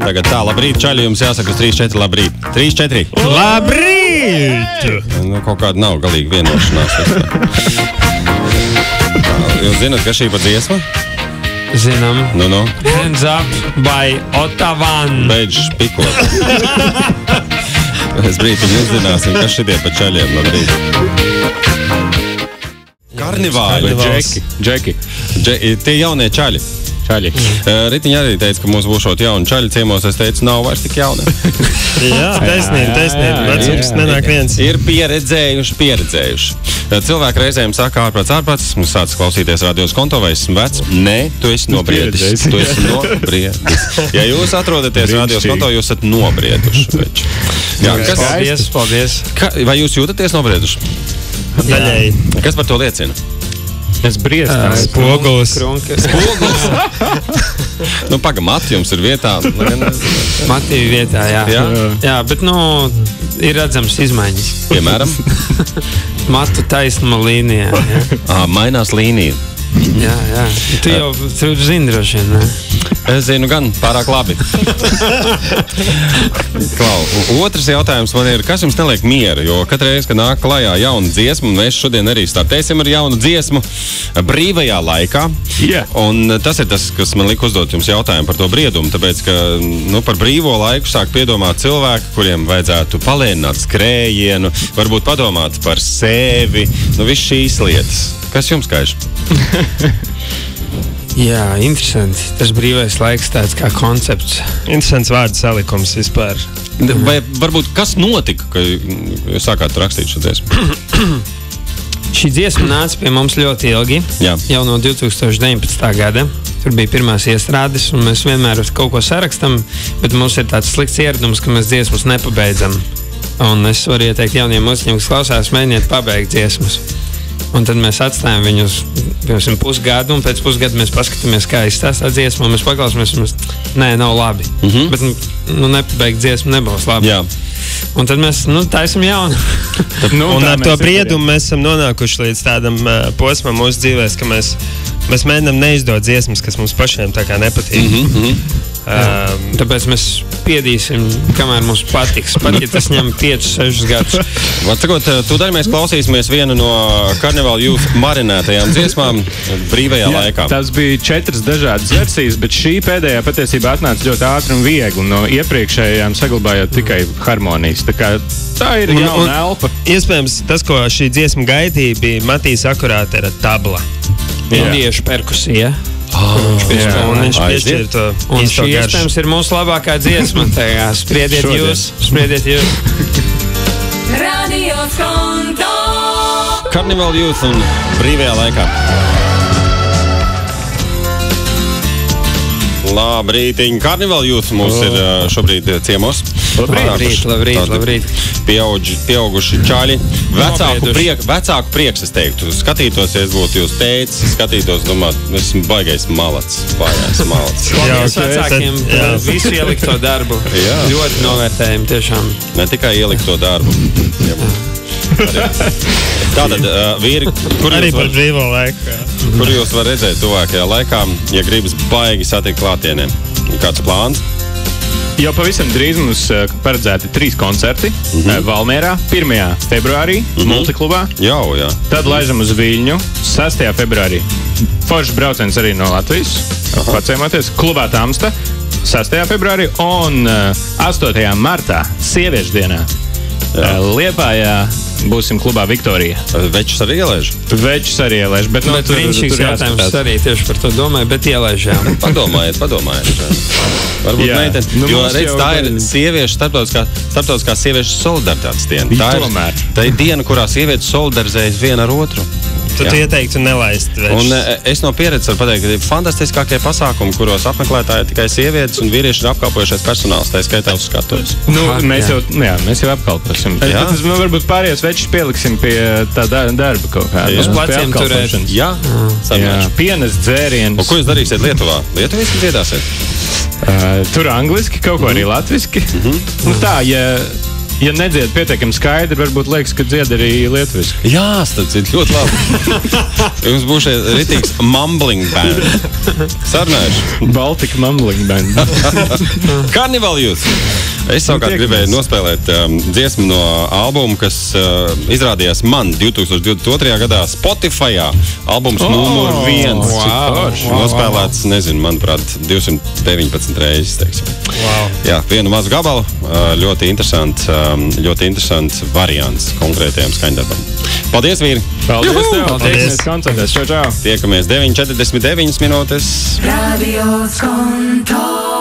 Tagad tā, labrīt, čaļi, jums jāsaka uz 3-4, labrīt. 3-4. Labrīt! Nu, kaut kāda nav galīgi vienošanās. Jūs zināt, kas šī pa dziesma? Zinām. Nu. Hands up by Ottavan. Beidz špikot. Mēs brītiņu uzzināsim, kas šitie pa čaļiem, labrīt. Karnivāli. Džeki. Tie jaunie čaļi. Ritiņa arī teica, ka mums būšot jauni čaļi ciemos. Es teicu, nav vairs tik jauni. Jā, taisnība. Vecums nenāk viens. Ir pieredzējuši. Cilvēki reizēm saka ārprāts. Mums sāc klausīties radios konto, vai esmu vecs? Nē, tu esi nobriedis. Tu esi nobriedis. Ja jūs atrodaties radios konto, jūs esat nobrieduši. Jā, Paldies. Vai jūs jūtaties nobrieduši? Daļēji. Kas par to liecina? Es briestās. Spogulis. Nu, mati jums ir vietā. Mati ir vietā, jā. Jā, bet, ir redzams izmaiņas. Piemēram? Matu taisnuma līnijā, jā. Mainās līnija. Jā. Tu zini droši vien, ne? Es zinu gan, pārāk labi. Otrs jautājums man ir, kas jums neliek mieru? Jo katru reizi, kad nāk klajā jauna dziesma, un mēs šodien arī startēsim ar jaunu dziesmu brīvajā laikā. Yeah. Un tas ir tas, kas man lika uzdot jums jautājumu par to briedumu, tāpēc, ka par brīvo laiku sāk piedomāt cilvēki, kuriem vajadzētu palēnināt skrējienu, varbūt padomāt par sevi, viss šīs lietas. Kas jums kaiš? Jā, interesanti. Tas brīvais laiks tāds kā koncepts. Interesants vārdu salikums vispār. Vai varbūt kas notika, ka jūs sākāt rakstīt šo dziesmu? Šī dziesma nāca pie mums ļoti ilgi. Jā. Jau no 2019. gada. Tur bija pirmās iestrādes, un mēs vienmēr kaut ko sarakstam, bet mums ir tāds slikts ieradums, ka mēs dziesmas nepabeidzam. Un es varu ieteikt jauniem mūziķiem, kas klausās, mēģiniet pabeigt dziesmas. Un tad mēs atstājam viņus, piemēram, pusgadu, un pēc pusgada mēs paskatāmies, kā izstāstā dziesma, un mēs paklausāmies, nē, nav labi. Bet, nepabeigt dziesmu nebūs labi. Jā. Un tad mēs, taisam jaunu. Un ar to briedumu mēs esam nonākuši līdz tādam posmam mūsu dzīvēs, ka mēs mēģinām neizdot dziesmas, kas mums pašiem tā kā nepatīk. Tāpēc mēs spiedīsim, kamēr mums patiks. Pat, ja tas ņem 5-6 gadus. Atsakot, tūdaļ mēs klausīsimies vienu no Carnival Youth marinētajām dziesmām brīvajā laikā. Tas bija 4 dažādas versijas, bet šī pēdējā patiesībā atnāca ļoti ātri un viegli. Un no iepriekšējām saglabājot tikai harmonijas. Tā ir jauna elpa. Iespējams, tas, ko šī dziesma gaidīja, bija Matīs akurāti ar tabla. Indiešu perkusija. Viņš piešķir to un šī iespējams ir mūsu labākā dziesma. Spriediet jūs. Radio Konto. Carnival Youth un brīvajā laikā. Labrītiņ, Carnival Youth mūs ir šobrīd ciemos. Labrīt. Pieauguši čaļi. Vecāku prieks, es teiktu. Skatītos, ja es būtu jūs teicis, skatītos, domāt, esmu baigais malacis. Paldies vecākiem par visu ielikto darbu. Jā. Ļoti novērtējumi tiešām. Ne tikai ielikto darbu. Tātad, vīri, arī par brīvo laiku. Kur jūs var redzēt tuvākajā laikā, ja gribas baigi satikt klātienē? Kāds plāns? Jau pavisam drīz mums paredzēti 3 koncerti. Valmierā 1. februārī, Multiklubā. Jā. Tad laižam uz Viļņu 6. februārī. Foršs brauciens arī no Latvijas. Paciemoties. Klubā Tamsta 6. februārī un 8. martā, sieviešu dienā. Liepājā būsim klubā Viktorija. Večus arī ielaiž? Večus arī ielaiž, bet brīnišķīgs jautājums arī tieši par to domāju, bet ielaiž, jā. Padomājiet. Varbūt meiteni, jo redz, tā ir sieviešu starptautiskā sieviešu solidaritātes diena. Tā ir diena, kurā sievietes solidarizējas viena ar otru. Tu ieteiktu nelaist večus. Un es no pieredzes varu pateikt, ka ir fantastiskākie pasākumi, kuros apmeklētāji tikai sievietes un vīrieši ir apkalpojušies personāls, tā skaitā uz skatuves. Mēs jau apkalposim. Tad varbūt pārējos večus pieliksim pie tā darba kaut kā. Uz pleciem turēt. Jā. Pienes dzērienus. Un ko jūs darīsiet Lietuvā? Lietuviski dziedāsiet? Tur angliski, kaut ko arī latviski. Tā, ja Ja nedzied pietiekami skaidri, varbūt liekas, ka dzied arī lietuviski. Jā, tas ļoti labi. Jums būs ritīgs mumbling band. Sarunājuši. Baltika mumbling band. Karnival jūs! Es savukārt gribēju nospēlēt dziesmu no albuma, kas izrādījās man 2022. gadā Spotifyā. Albums numur 1. Nospēlēts, nezinu, manuprāt, 219 reizes, teiksim. Jā, vienu mazu gabalu. Ļoti interesants variants konkrētajam skaņdarbam. Paldies, vīri! Paldies tev! Paldies! Koncertēs! Čau, čau! Tiekamies 9:49 minūtes. Radio Skonto.